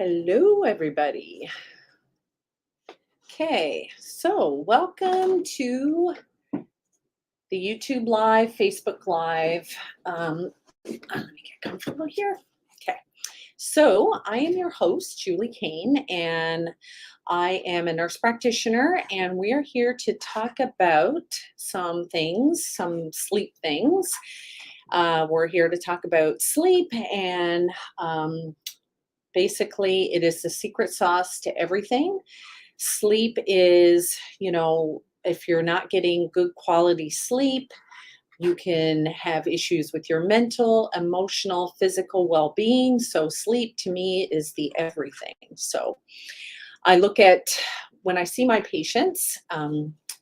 Hello, everybody. Okay, so welcome to the YouTube Live, Facebook Live. Let me get comfortable here. Okay, so I am your host, Julie Kane, and I am a nurse practitioner, and we are here to talk about some things, some sleep things. We're here to talk about sleep and basically, it is the secret sauce to everything. Sleep is, if you're not getting good quality sleep, you can have issues with your mental, emotional, physical well being. So, sleep to me is the everything. So, I look at when I see my patients,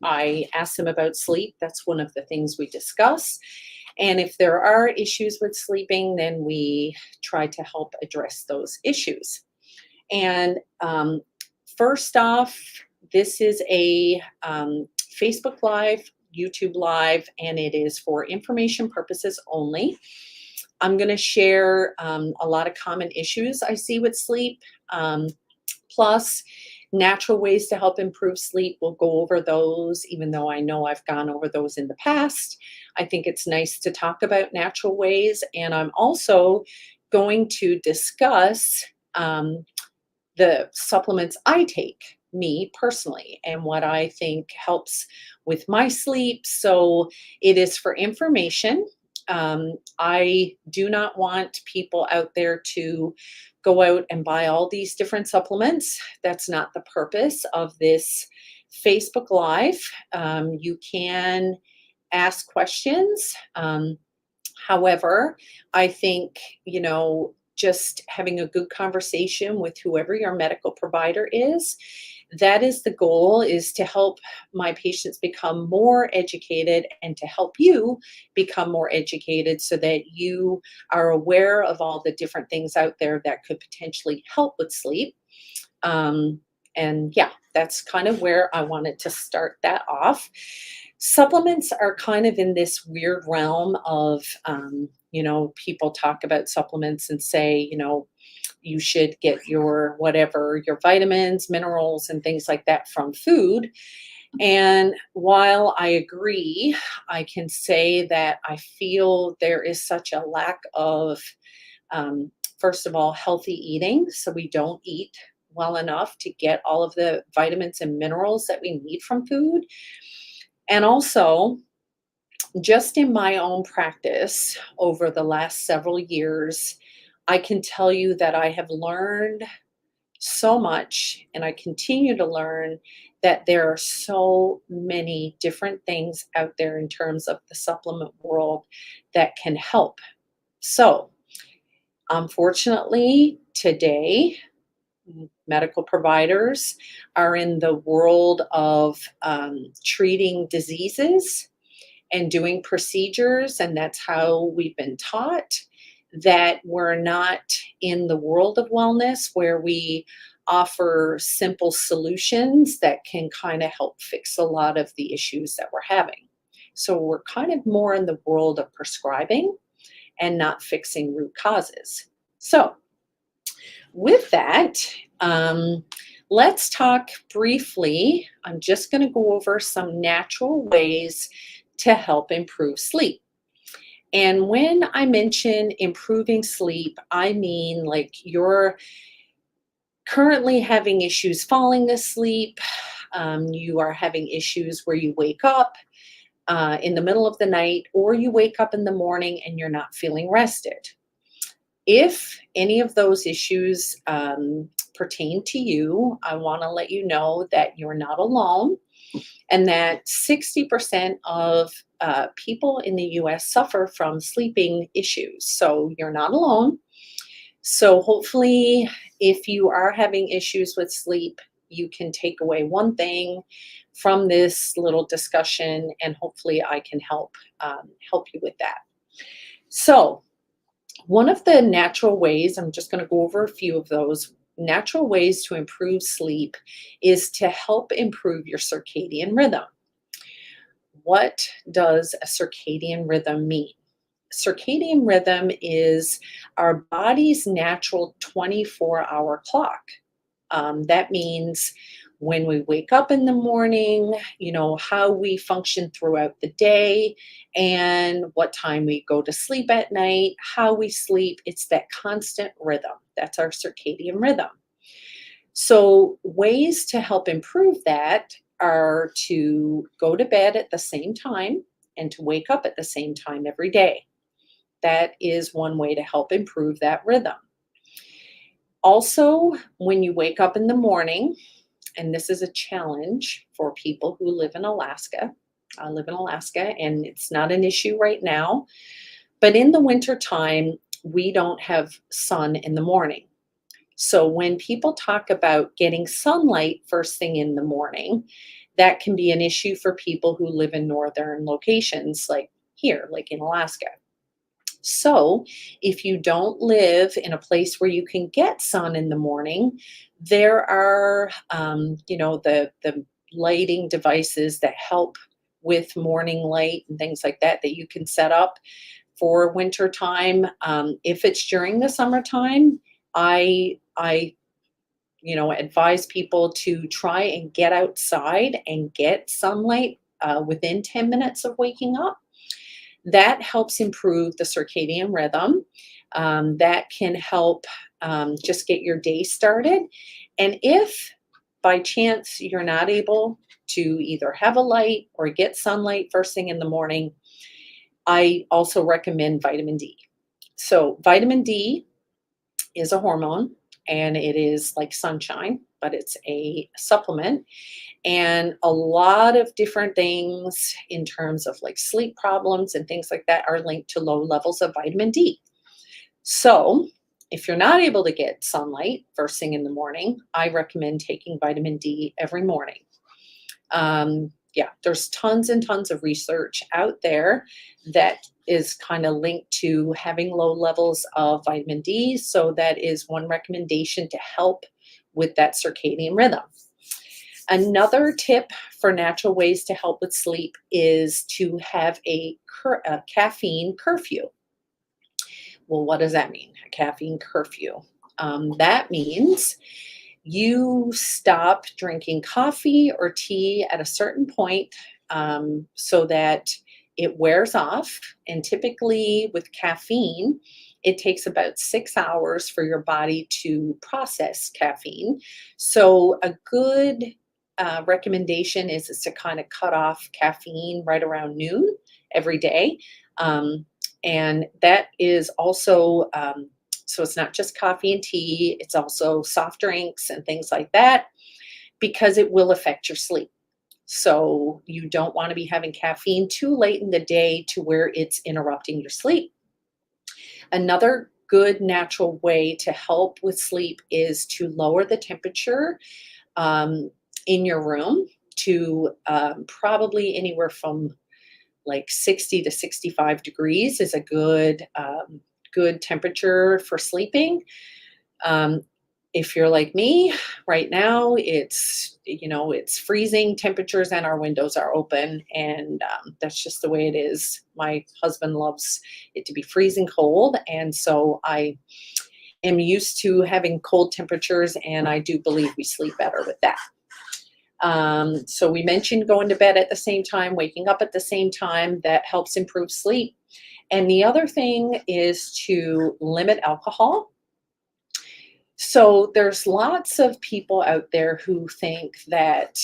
I ask them about sleep. That's one of the things we discuss. And if there are issues with sleeping, then we try to help address those issues. And first off, this is a Facebook Live, YouTube Live, and it is for information purposes only. I'm going to share a lot of common issues I see with sleep, plus natural ways to help improve sleep. We'll go over those, even though I know I've gone over those in the past. I think it's nice to talk about natural ways, and I'm also going to discuss the supplements I take, me personally, and what I think helps with my sleep. So it is for information. I do not want people out there to go out and buy all these different supplements. That's not the purpose of this Facebook Live. You can ask questions. However, I think, just having a good conversation with whoever your medical provider is, that is the goal, is to help my patients become more educated and to help you become more educated so that you are aware of all the different things out there that could potentially help with sleep. And yeah, that's kind of where I wanted to start that off. Supplements are kind of in this weird realm of, people talk about supplements and say, you should get your whatever, your vitamins, minerals, and things like that from food. And while I agree, I can say that I feel there is such a lack of, first of all, healthy eating. So we don't eat well enough to get all of the vitamins and minerals that we need from food. And also, just in my own practice over the last several years, I can tell you that I have learned so much and I continue to learn that there are so many different things out there in terms of the supplement world that can help. So, unfortunately, today, medical providers are in the world of treating diseases and doing procedures, and that's how we've been taught, that we're not in the world of wellness where we offer simple solutions that can kind of help fix a lot of the issues that we're having. So we're kind of more in the world of prescribing and not fixing root causes. So with that, let's talk briefly. I'm just going to go over some natural ways to help improve sleep. And when I mention improving sleep, I mean like you're currently having issues falling asleep. You are having issues where you wake up in the middle of the night, or you wake up in the morning and you're not feeling rested. If any of those issues pertain to you, I want to let you know that you're not alone and that 60% of people in the US suffer from sleeping issues. So you're not alone. So hopefully, if you are having issues with sleep, you can take away one thing from this little discussion, and hopefully I can help you with that. So one of the natural ways, I'm just going to go over a few of those natural ways to improve sleep, is to help improve your circadian rhythm. What does a circadian rhythm mean? circadian rhythm is our body's natural 24-hour clock. That means when we wake up in the morning, how we function throughout the day, and what time we go to sleep at night, how we sleep. It's that constant rhythm. That's our circadian rhythm. So, ways to help improve that are to go to bed at the same time and to wake up at the same time every day. That is one way to help improve that rhythm. Also, when you wake up in the morning, and this is a challenge for people who live in Alaska. I live in Alaska and it's not an issue right now, but in the winter time, we don't have sun in the morning. So when people talk about getting sunlight first thing in the morning, that can be an issue for people who live in northern locations like here, like in Alaska. So, if you don't live in a place where you can get sun in the morning, there are, the lighting devices that help with morning light and things like that that you can set up for winter time. If it's during the summertime, I advise people to try and get outside and get sunlight within 10 minutes of waking up. That helps improve the circadian rhythm. That can help just get your day started. And if by chance you're not able to either have a light or get sunlight first thing in the morning, I also recommend vitamin D. So, vitamin D is a hormone and it is like sunshine, but it's a supplement, and a lot of different things in terms of like sleep problems and things like that are linked to low levels of vitamin D. So, if you're not able to get sunlight first thing in the morning, I recommend taking vitamin D every morning. Yeah, there's tons and tons of research out there that is kind of linked to having low levels of vitamin D. So, that is one recommendation to help with that circadian rhythm. Another tip for natural ways to help with sleep is to have a caffeine curfew. Well, what does that mean? A caffeine curfew. That means you stop drinking coffee or tea at a certain point so that it wears off. And typically, with caffeine, it takes about 6 hours for your body to process caffeine. So, a good recommendation is to kind of cut off caffeine right around noon every day. Um, and that is also so it's not just coffee and tea, it's also soft drinks and things like that, because it will affect your sleep. So you don't want to be having caffeine too late in the day to where it's interrupting your sleep. Another good natural way to help with sleep is to lower the temperature um, in your room to probably anywhere from like 60 to 65 degrees is a good temperature for sleeping. Um, if you're like me, right now it's freezing temperatures and our windows are open, and that's just the way it is. My husband loves it to be freezing cold, and so I am used to having cold temperatures, and I do believe we sleep better with that. So we mentioned going to bed at the same time, waking up at the same time. That helps improve sleep. And the other thing is to limit alcohol. So there's lots of people out there who think that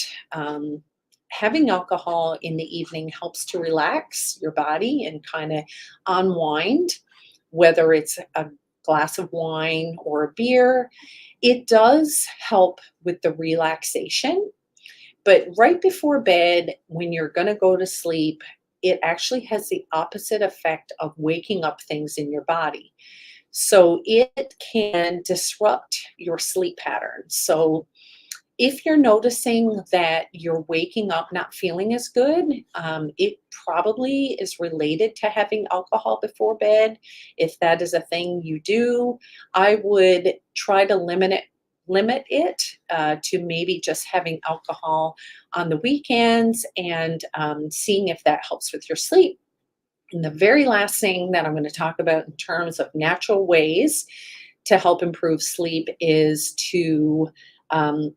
having alcohol in the evening helps to relax your body and kind of unwind, whether it's a glass of wine or a beer. It does help with the relaxation, but right before bed, when you're going to go to sleep, it actually has the opposite effect of waking up things in your body. So it can disrupt your sleep pattern. So if you're noticing that you're waking up not feeling as good, it probably is related to having alcohol before bed. If that is a thing you do, I would try to limit it to maybe just having alcohol on the weekends and seeing if that helps with your sleep. And the very last thing that I'm going to talk about in terms of natural ways to help improve sleep is to um,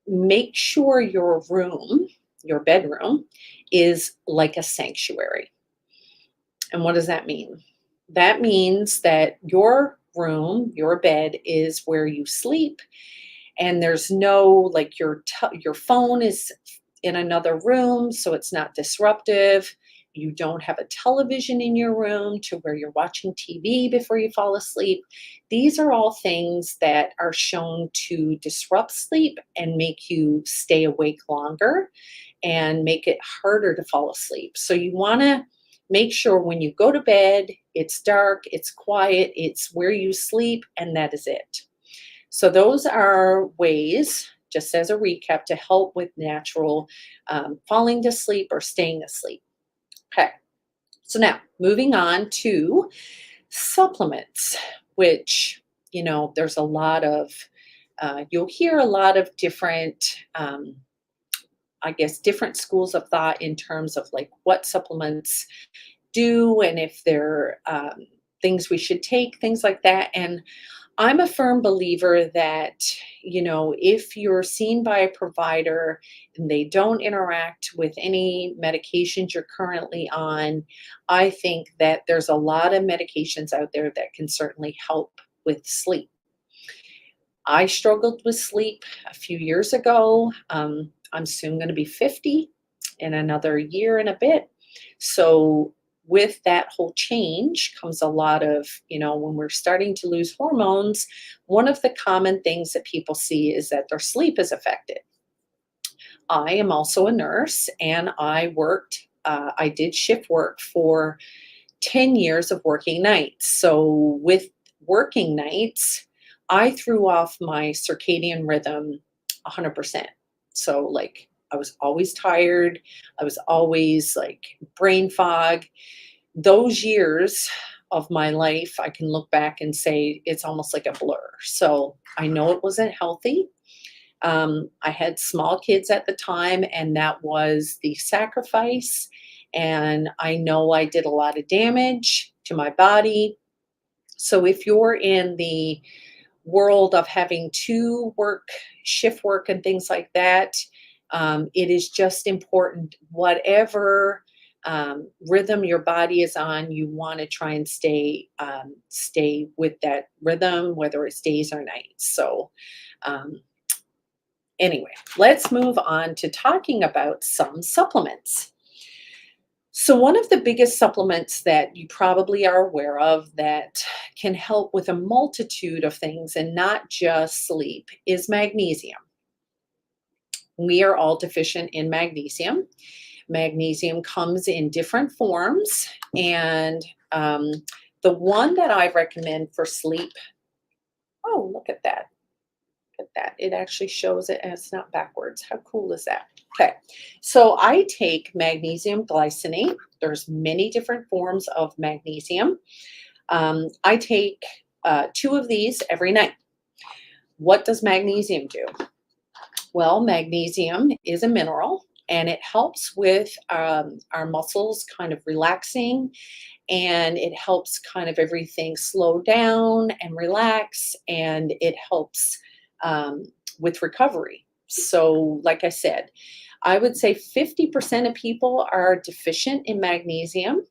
make sure your room, your bedroom, is like a sanctuary. And what does that mean? That means that your room, your bed is where you sleep, and there's no like your phone is in another room, so it's not disruptive. You don't have a television in your room to where you're watching TV before you fall asleep. These are all things that are shown to disrupt sleep and make you stay awake longer and make it harder to fall asleep. So you want to make sure when you go to bed, it's dark, it's quiet, it's where you sleep, and that is it. So those are ways, just as a recap, to help with natural falling to sleep or staying asleep. Okay. So now moving on to supplements, which, there's a lot of, you'll hear a lot of different, I guess, different schools of thought in terms of like what supplements do and if they're things we should take, things like that. And I'm a firm believer that, if you're seen by a provider and they don't interact with any medications you're currently on, I think that there's a lot of medications out there that can certainly help with sleep. I struggled with sleep a few years ago. I'm soon going to be 50 in another year and a bit. So, with that whole change comes a lot of, when we're starting to lose hormones, one of the common things that people see is that their sleep is affected. I am also a nurse and I did shift work for 10 years of working nights. So, with working nights, I threw off my circadian rhythm 100%. So, like, I was always tired. I was always like brain fog. Those years of my life, I can look back and say it's almost like a blur. So, I know it wasn't healthy. I had small kids at the time, and that was the sacrifice. And I know I did a lot of damage to my body. So if you're in the world of having to work, shift work, and things like that, it is just important, whatever rhythm your body is on, you want to try and stay with that rhythm, whether it's days or nights. So um, anyway, let's move on to talking about some supplements. So, one of the biggest supplements that you probably are aware of that can help with a multitude of things and not just sleep is magnesium. We are all deficient in magnesium. Magnesium comes in different forms, and um, the one that I recommend for sleep. Oh, look at that. At that. It actually shows it and it's not backwards. How cool is that? Okay. So I take magnesium glycinate. There's many different forms of magnesium. I take two of these every night. What does magnesium do? Well, magnesium is a mineral and it helps with our muscles kind of relaxing, and it helps kind of everything slow down and relax, and it helps um, with recovery. So, like I said, I would say 50% of people are deficient in magnesium.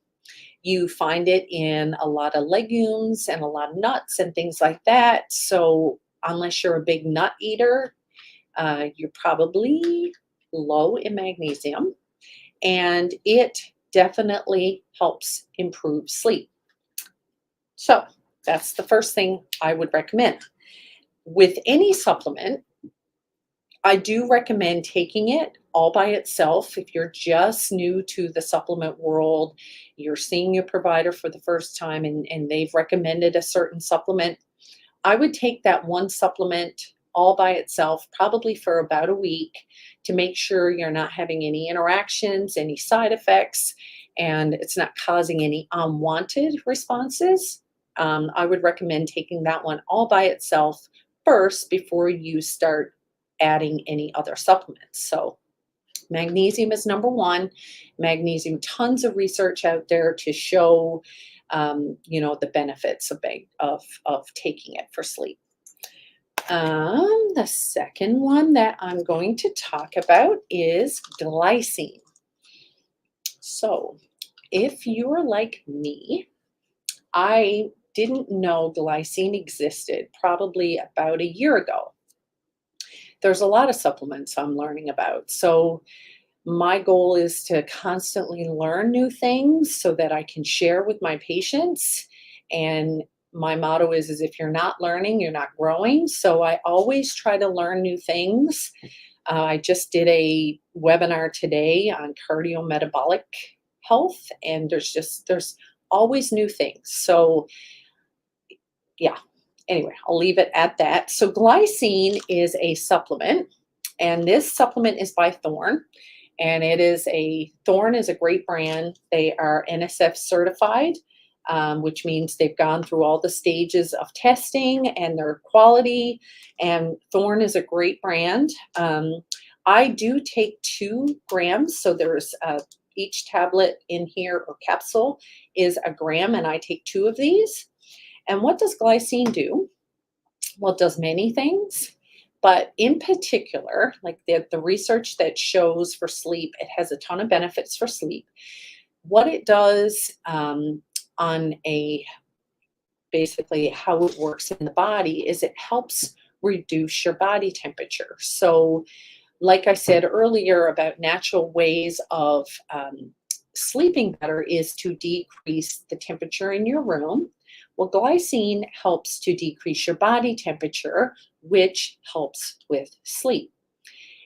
You find it in a lot of legumes and a lot of nuts and things like that. So, unless you're a big nut eater, you're probably low in magnesium, and it definitely helps improve sleep. So that's the first thing I would recommend. With any supplement, I do recommend taking it all by itself. If you're just new to the supplement world, you're seeing your provider for the first time and they've recommended a certain supplement, I would take that one supplement all by itself, probably for about a week, to make sure you're not having any interactions, any side effects, and it's not causing any unwanted responses. I would recommend taking that one all by itself first before you start adding any other supplements. So Magnesium is number one. Magnesium, tons of research out there to show, the benefits of taking it for sleep. The second one that I'm going to talk about is glycine. So, if you're like me, I didn't know glycine existed probably about a year ago. There's a lot of supplements I'm learning about. So, my goal is to constantly learn new things so that I can share with my patients. And my motto is if you're not learning, you're not growing. So I always try to learn new things. I just did a webinar today on cardiometabolic health, and there's always new things. So yeah. Anyway, I'll leave it at that. So glycine is a supplement, and this supplement is by Thorne. And Thorne is a great brand. They are NSF certified, which means they've gone through all the stages of testing and their quality. And Thorne is a great brand. I do take 2 grams. So there's each tablet in here or capsule is a gram, and I take 2 of these. And what does glycine do? Well, it does many things, but in particular, like the research that shows for sleep, it has a ton of benefits for sleep. What it does on basically how it works in the body is it helps reduce your body temperature. So, like I said earlier about natural ways of sleeping better is to decrease the temperature in your room. Well, glycine helps to decrease your body temperature, which helps with sleep.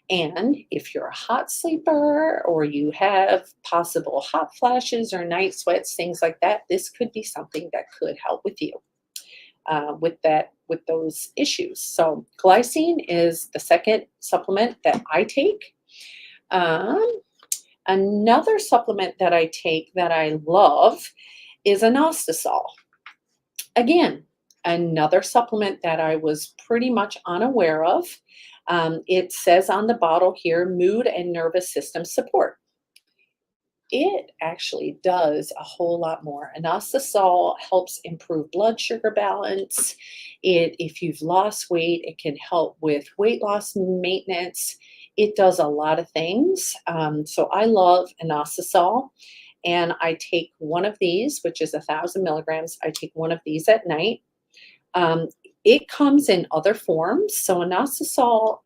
And if you're a hot sleeper or you have possible hot flashes or night sweats, things like that, this could be something that could help with you with those issues. So glycine is the second supplement that I take. Another supplement that I take that I love is inositol. Again, another supplement that I was pretty much unaware of. It says on the bottle here, mood and nervous system support. It actually does a whole lot more. Inositol helps improve blood sugar balance. If you've lost weight, it can help with weight loss maintenance. It does a lot of things. So I love inositol. And I take one of these, which is 1,000 milligrams. I take one of these at night. It comes in other forms. So inositol,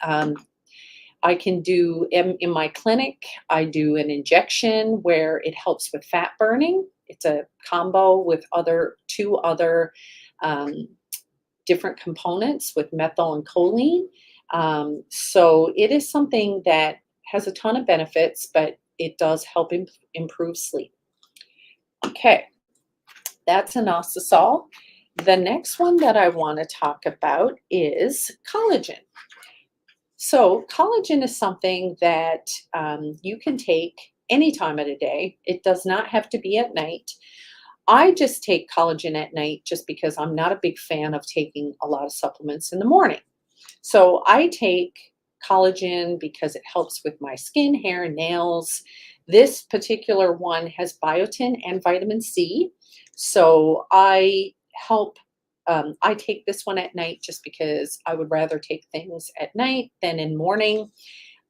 I can do in my clinic. I do an injection where it helps with fat burning. It's a combo with 2 other different components with methyl and choline. So it is something that has a ton of benefits, but it does help improve sleep. Okay, that's inositol. The next one that I want to talk about is collagen. So collagen is something that you can take any time of the day. It does not have to be at night. I just take collagen at night just because I'm not a big fan of taking a lot of supplements in the morning. So I take collagen because it helps with my skin, hair, nails. This particular one has biotin and vitamin C. So I take this one at night just because I would rather take things at night than in morning.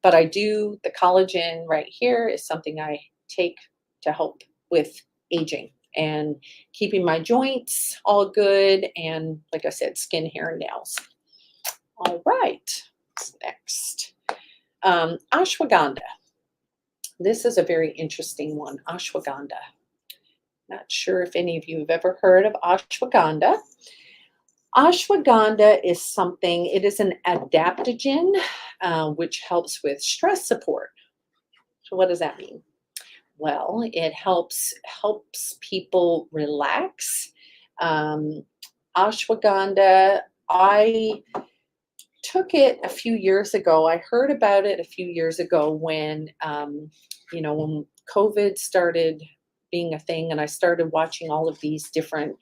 But the collagen right here is something I take to help with aging and keeping my joints all good. And like I said, skin, hair, and nails. All right, what's next? Ashwagandha. This is a very interesting one, ashwagandha. Not sure if any of you have ever heard of ashwagandha. Ashwagandha is it is an adaptogen, which helps with stress support. So what does that mean? Well, it helps people relax. Ashwagandha, I took it a few years ago. I heard about it a few years ago when COVID started being a thing, and I started watching all of these different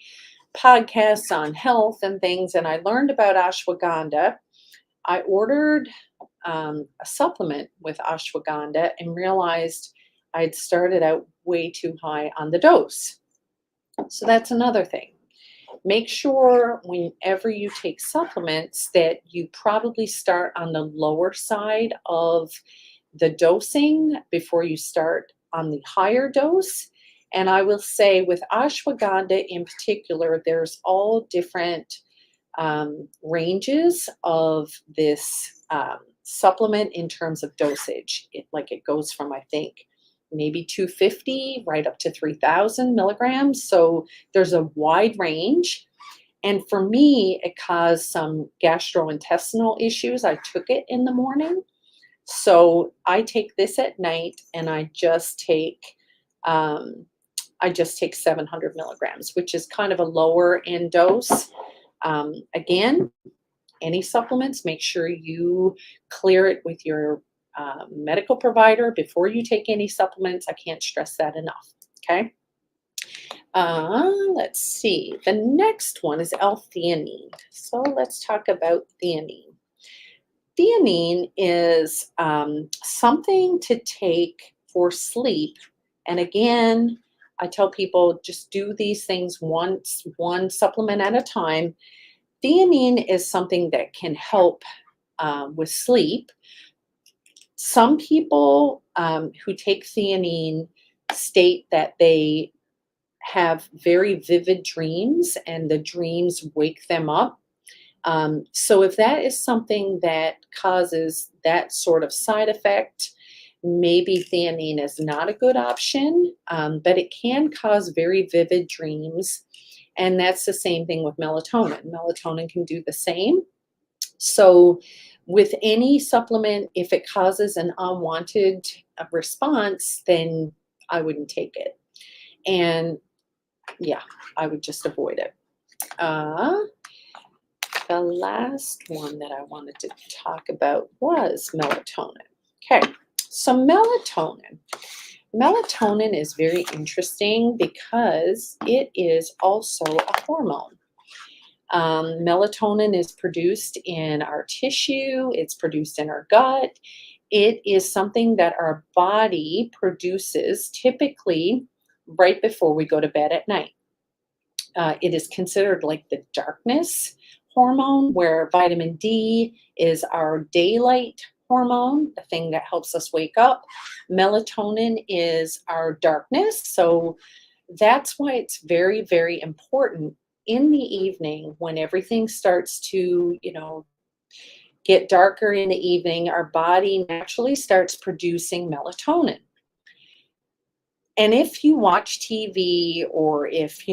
podcasts on health and things, and I learned about ashwagandha. I ordered a supplement with ashwagandha and realized I'd started out way too high on the dose. So that's another thing. Make sure whenever you take supplements that you probably start on the lower side of the dosing before you start on the higher dose. And I will say with ashwagandha in particular, there's all different ranges of this supplement in terms of dosage. It goes from, I think, maybe 250 right up to 3,000 milligrams. So there's a wide range. And for me, it caused some gastrointestinal issues. I took it in the morning. So I take this at night and I just take 700 milligrams, which is kind of a lower end dose. Again, any supplements, make sure you clear it with your medical provider before you take any supplements. I can't stress that enough. Okay. Let's see. The next one is L-theanine. So let's talk about theanine. Theanine is something to take for sleep. And again, I tell people just do these things once, one supplement at a time. Theanine is something that can help with sleep. Some people who take theanine state that they have very vivid dreams and the dreams wake them up. So if that is something that causes that sort of side effect, maybe theanine is not a good option, but it can cause very vivid dreams. And that's the same thing with melatonin. Melatonin can do the same. So with any supplement, if it causes an unwanted response, then I wouldn't take it. And yeah, I would just avoid it. The last one that I wanted to talk about was melatonin. Okay, so melatonin. Melatonin is very interesting because it is also a hormone. Melatonin is produced in our tissue, it's produced in our gut. It is something that our body produces typically right before we go to bed at night. It is considered like the darkness hormone, where vitamin D is our daylight hormone, the thing that helps us wake up. Melatonin is our darkness. So that's why it's very, very important in the evening when everything starts to, get darker in the evening, our body naturally starts producing melatonin. And if you watch TV or if,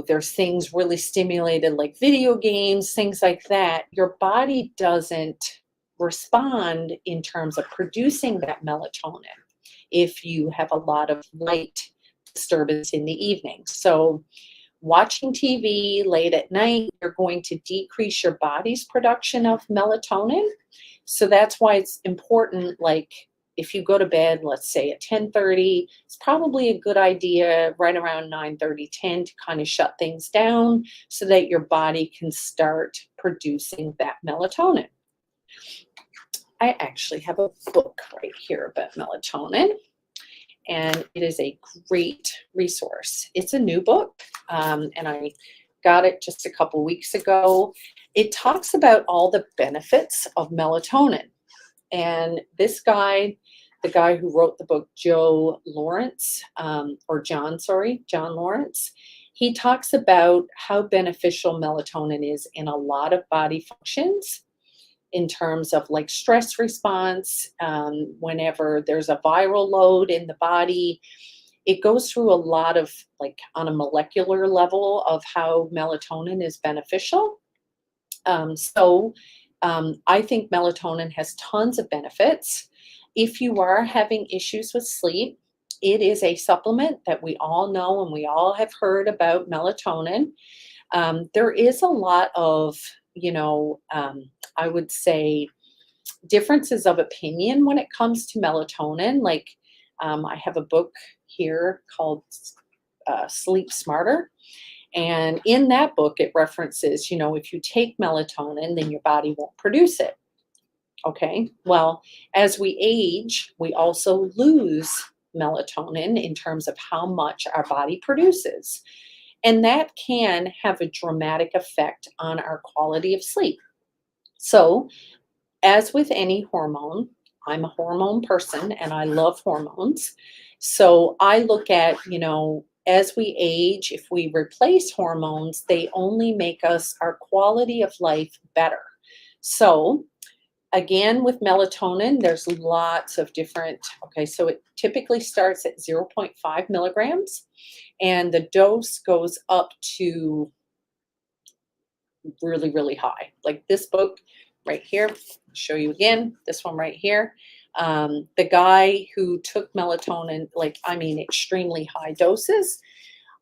there's things really stimulated like video games, things like that, your body doesn't respond in terms of producing that melatonin if you have a lot of light disturbance in the evening. So watching TV late at night, you're going to decrease your body's production of melatonin. So that's why it's important, like if you go to bed, let's say at 10:30, it's probably a good idea right around 9:30, 10 to kind of shut things down so that your body can start producing that melatonin. I actually have a book right here about melatonin, and it is a great resource. It's a new book, and I got it just a couple weeks ago. It talks about all the benefits of melatonin. And this guy, the guy who wrote the book, John Lawrence, he talks about how beneficial melatonin is in a lot of body functions in terms of like stress response. Whenever there's a viral load in the body, it goes through a lot of like on a molecular level of how melatonin is beneficial. I think melatonin has tons of benefits. If you are having issues with sleep, it is a supplement that we all know and we all have heard about melatonin. There is a lot of, I would say differences of opinion when it comes to melatonin. Like I have a book here called Sleep Smarter. And in that book, it references, if you take melatonin, then your body won't produce it. Okay, well, as we age, we also lose melatonin in terms of how much our body produces. And that can have a dramatic effect on our quality of sleep. So, as with any hormone, I'm a hormone person and I love hormones. So, I look at, as we age, if we replace hormones, they only make us our quality of life better. So, again, with melatonin, there's lots of different, okay, so it typically starts at zero point 0.5 milligrams, and the dose goes up to really, really high. Like this book right here, show you again, this one right here. The guy who took melatonin, like, I mean, extremely high doses.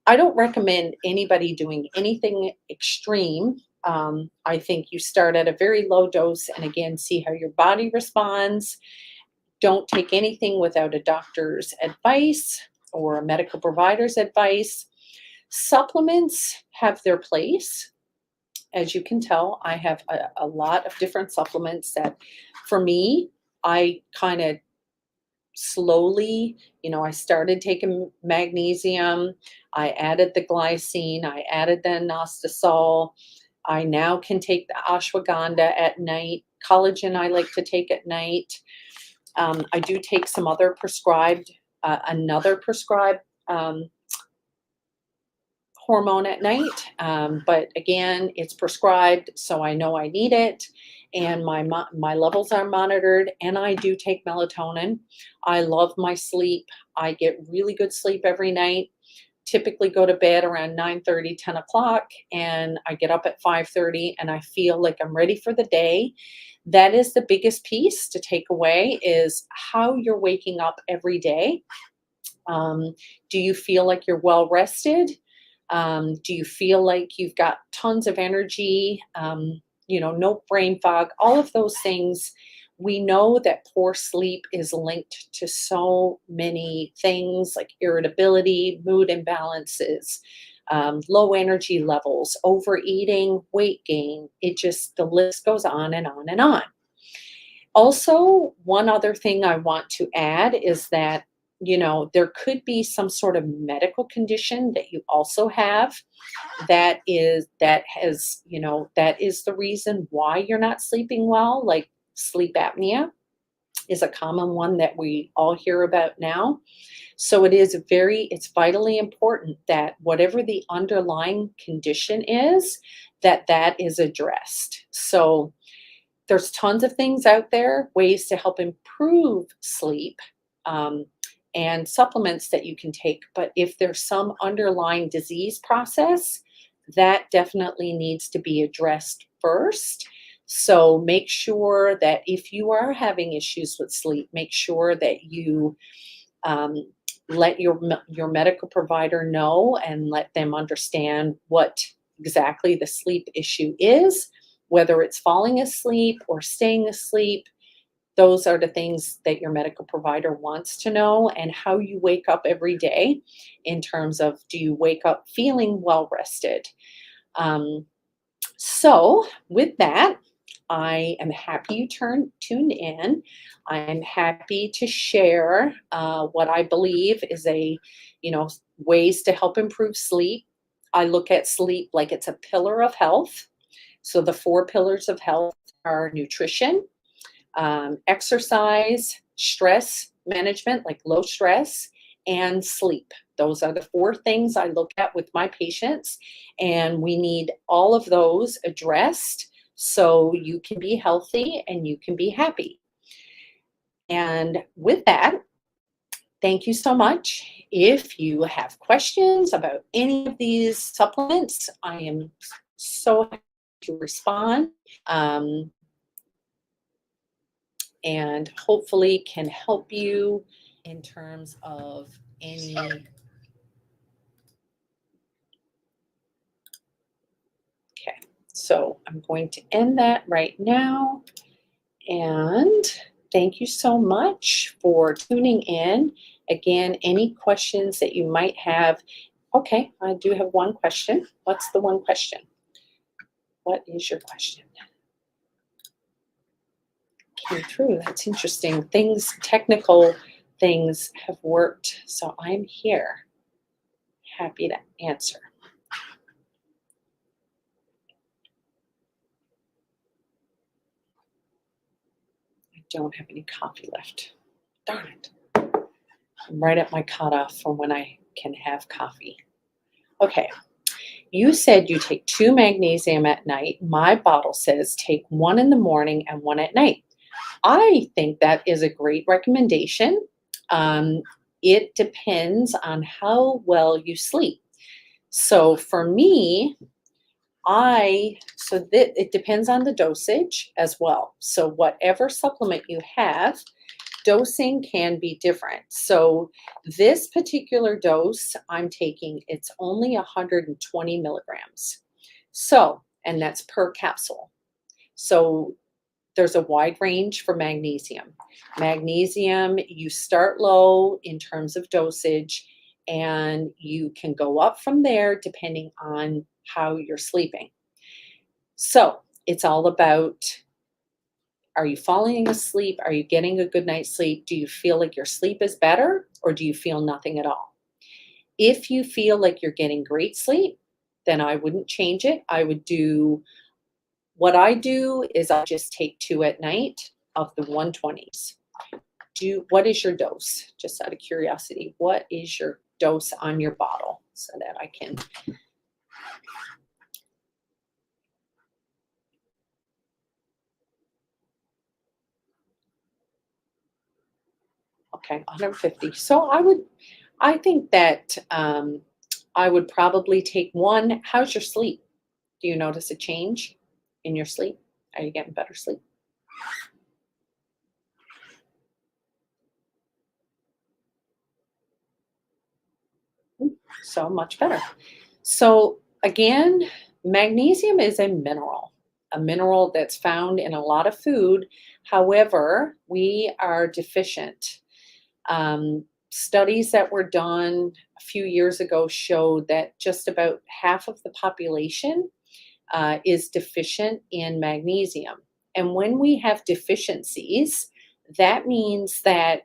I don't recommend anybody doing anything extreme. I think you start at a very low dose and again, see how your body responds. Don't take anything without a doctor's advice or a medical provider's advice. Supplements have their place. As you can tell, I have a lot of different supplements that for me, I kind of slowly, I started taking magnesium, I added the glycine, I added the inositol. I now can take the ashwagandha at night. Collagen I like to take at night. I do take some other another prescribed hormone at night. But again, it's prescribed, so I know I need it, and my levels are monitored. And I do take melatonin. I love my sleep. I get really good sleep every night. Typically go to bed around 9:30, 10 o'clock, and I get up at 5:30, and I feel like I'm ready for the day. That is the biggest piece to take away is how you're waking up every day. Um, do you feel like you're well rested? Do you feel like you've got tons of energy? No brain fog, all of those things. We know that poor sleep is linked to so many things like irritability, mood imbalances, low energy levels, overeating, weight gain. The list goes on and on and on. Also, one other thing I want to add is that, there could be some sort of medical condition that you also have that is the reason why you're not sleeping well, like sleep apnea is a common one that we all hear about now. So it's vitally important that whatever the underlying condition is, that is addressed. So there's tons of things out there, ways to help improve sleep, um, and supplements that you can take. But if there's some underlying disease process, that definitely needs to be addressed first. So make sure that if you are having issues with sleep, make sure that you um, let your medical provider know and let them understand what exactly the sleep issue is, whether it's falling asleep or staying asleep. Those are the things that your medical provider wants to know, and how you wake up every day in terms of, do you wake up feeling well rested? Um, so, with that, I am happy you tuned in. I'm happy to share what I believe is ways to help improve sleep. I look at sleep like it's a pillar of health. So the four pillars of health are nutrition, exercise, stress management, like low stress, and sleep. Those are the four things I look at with my patients, and we need all of those addressed so you can be healthy and you can be happy. And with that, thank you so much. If you have questions about any of these supplements, I am so happy to respond. And hopefully can help you in terms of any. Okay, so I'm going to end that right now. And thank you so much for tuning in. Again, any questions that you might have. Okay, I do have one question. What's the one question? What is your question? came through. That's interesting. Things, technical things have worked. So I'm here, happy to answer. I don't have any coffee left. Darn it. I'm right at my cutoff for when I can have coffee. Okay. You said you take 2 magnesium at night. My bottle says take 1 in the morning and 1 at night. I think that is a great recommendation. Um, it depends on how well you sleep. So for me, so that it depends on the dosage as well. So whatever supplement you have, dosing can be different. So this particular dose I'm taking, it's only 120 milligrams. So, and that's per capsule. So there's a wide range for magnesium. Magnesium, you start low in terms of dosage, and you can go up from there depending on how you're sleeping. So it's all about, are you falling asleep? Are you getting a good night's sleep? Do you feel like your sleep is better, or do you feel nothing at all? If you feel like you're getting great sleep, then I wouldn't change it. I would do what I do is I just take 2 at night of the 120s. What is your dose? Just out of curiosity, what is your dose on your bottle so that I can. Okay, 150. So I think that I would probably take 1. How's your sleep? Do you notice a change in your sleep? Are you getting better sleep? So much better. So again, magnesium is a mineral that's found in a lot of food. However, we are deficient. Studies that were done a few years ago showed that just about half of the population is deficient in magnesium. And when we have deficiencies, that means that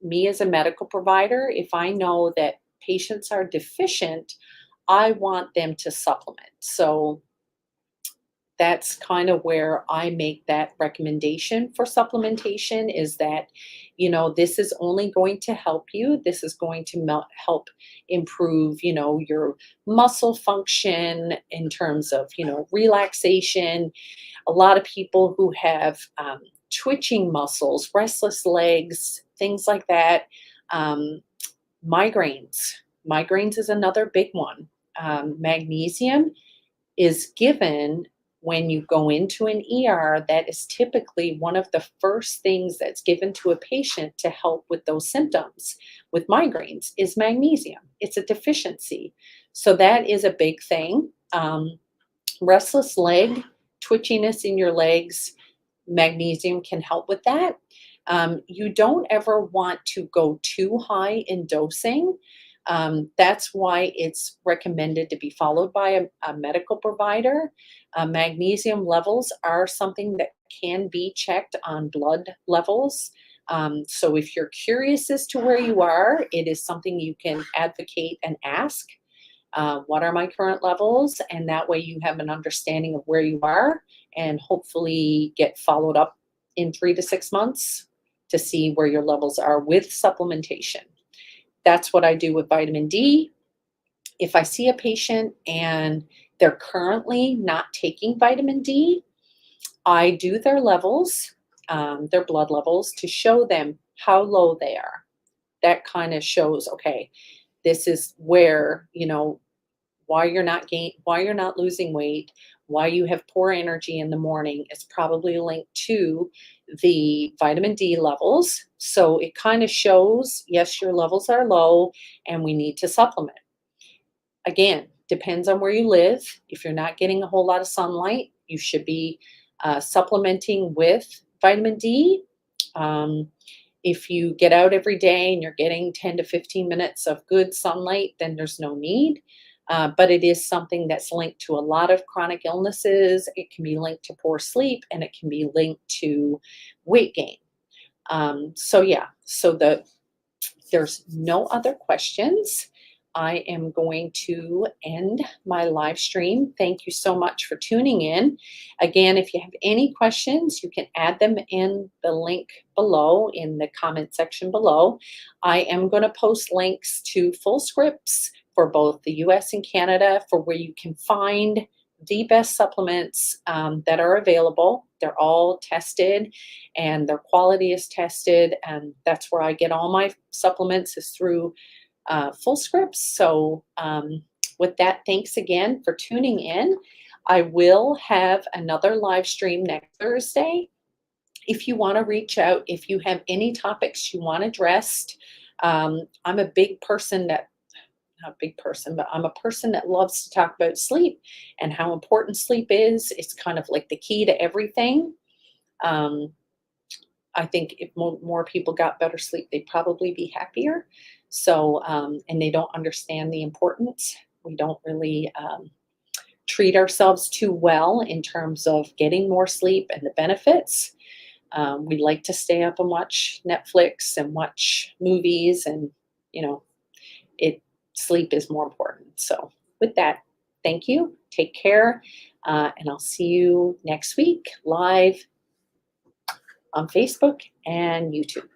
me as a medical provider, if I know that patients are deficient, I want them to supplement. So that's kind of where I make that recommendation for supplementation is that, this is only going to help you. This is going to help improve, your muscle function in terms of, relaxation. A lot of people who have twitching muscles, restless legs, things like that, um, migraines. Migraines is another big one. Magnesium is given when you go into an ER. That is typically one of the first things that's given to a patient to help with those symptoms with migraines is magnesium. It's a deficiency. So that is a big thing. Restless leg, twitchiness in your legs, magnesium can help with that. You don't ever want to go too high in dosing. That's why it's recommended to be followed by a medical provider. Magnesium levels are something that can be checked on blood levels. So if you're curious as to where you are, it is something you can advocate and ask. What are my current levels? And that way you have an understanding of where you are and hopefully get followed up in 3 to 6 months to see where your levels are with supplementation. That's what I do with vitamin D. If I see a patient and they're currently not taking vitamin D, I do their levels, their blood levels, to show them how low they are. That kind of shows, okay, this is where, why you're not losing weight, why you have poor energy in the morning is probably linked to the vitamin D levels. So it kind of shows, yes, your levels are low and we need to supplement. Again, depends on where you live. If you're not getting a whole lot of sunlight, you should be supplementing with vitamin D. If you get out every day and you're getting 10 to 15 minutes of good sunlight, then there's no need. but it is something that's linked to a lot of chronic illnesses. It can be linked to poor sleep, and it can be linked to weight gain. So yeah, there's no other questions. I am going to end my live stream. Thank you so much for tuning in. Again, if you have any questions, you can add them in the link below in the comment section below. I am going to post links to full scripts for both the US and Canada for where you can find the best supplements that are available. They're all tested and their quality is tested. And that's where I get all my supplements is through full scripts. So with that, thanks again for tuning in. I will have another live stream next Thursday. If you want to reach out, if you have any topics you want addressed, I'm a big person that, not a big person, but I'm a person that loves to talk about sleep and how important sleep is. It's kind of like the key to everything. I think if more people got better sleep, they'd probably be happier. So, and they don't understand the importance. We don't really treat ourselves too well in terms of getting more sleep and the benefits. We like to stay up and watch Netflix and watch movies, and sleep is more important. So, with that, thank you. Take care, and I'll see you next week live on Facebook and YouTube.